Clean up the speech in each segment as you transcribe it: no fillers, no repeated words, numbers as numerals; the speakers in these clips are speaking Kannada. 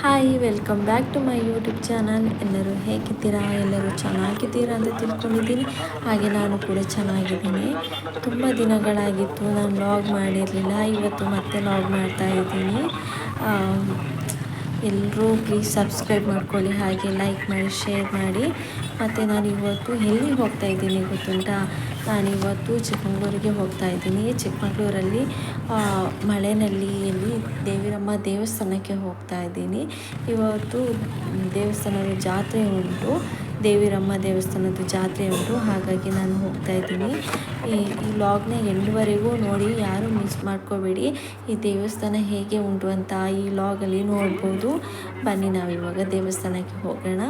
Hi welcome back to my YouTube channel. ಎಲ್ಲರೂ ಹೇಗಿದ್ದೀರಾ? ಎಲ್ಲರೂ ಚೆನ್ನಾಗಿದ್ದೀರಾ ಅಂತ ತಿಳ್ಕೊಂಡಿದ್ದೀನಿ. ಹಾಗೆ ನಾನು ಕೂಡ ಚೆನ್ನಾಗಿದ್ದೀನಿ. ತುಂಬ ದಿನಗಳಾಗಿತ್ತು ನಾನು ಲಾಗ್ ಮಾಡಿರಲಿಲ್ಲ. ಇವತ್ತು ಮತ್ತೆ ಲಾಗ್ ಮಾಡ್ತಾ ಇದ್ದೀನಿ. ಎಲ್ಲರೂ ಪ್ಲೀಸ್ ಸಬ್ಸ್ಕ್ರೈಬ್ ಮಾಡ್ಕೊಳ್ಳಿ, ಹಾಗೆ ಲೈಕ್ ಮಾಡಿ, ಶೇರ್ ಮಾಡಿ. ಮತ್ತು ನಾನು ಇವತ್ತು ಎಲ್ಲಿಗೆ ಹೋಗ್ತಾ ಇದ್ದೀನಿ ಗೊತ್ತುಂಟಾ? ನಾನಿವತ್ತು ಚಿಕ್ಕಮಗಳೂರಿಗೆ ಹೋಗ್ತಾ ಇದ್ದೀನಿ. ಚಿಕ್ಕಮಗಳೂರಲ್ಲಿ ಮಳೆನಳ್ಳಿಯಲ್ಲಿ ದೇವಿರಮ್ಮ ದೇವಸ್ಥಾನಕ್ಕೆ ಹೋಗ್ತಾ ಇದ್ದೀನಿ. ಇವತ್ತು ದೇವಸ್ಥಾನದ ಜಾತ್ರೆ ಉಂಟು, ದೇವಿರಮ್ಮ ದೇವಸ್ಥಾನದ ಜಾತ್ರೆ ಉಂಟು. ಹಾಗಾಗಿ ನಾನು ಹೋಗ್ತಾ ಇದ್ದೀನಿ. ಈ ವ್ಲಾಗ್ನ ಎಂಡ್ವರೆಗೂ ನೋಡಿ, ಯಾರೂ ಮಿಸ್ ಮಾಡ್ಕೋಬೇಡಿ. ಈ ದೇವಸ್ಥಾನ ಹೇಗೆ ಉಂಟು ಅಂತ ಈ ವ್ಲಾಗಲ್ಲಿ ನೋಡ್ಬೋದು. ಬನ್ನಿ ನಾವಿವಾಗ ದೇವಸ್ಥಾನಕ್ಕೆ ಹೋಗೋಣ.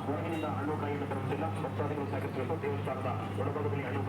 ಹೊರಗಿನಿಂದ ಹಣ್ಣು ಕಾಯಿಯನ್ನು ತರುವುದಿಲ್ಲ. ಭಕ್ತಾದಿಗಳು ಸಾಗಿಸಬೇಕು. ದೇವಸ್ಥಾನದ ಒಳಭಾಗದಲ್ಲಿ ಹಣ್ಣು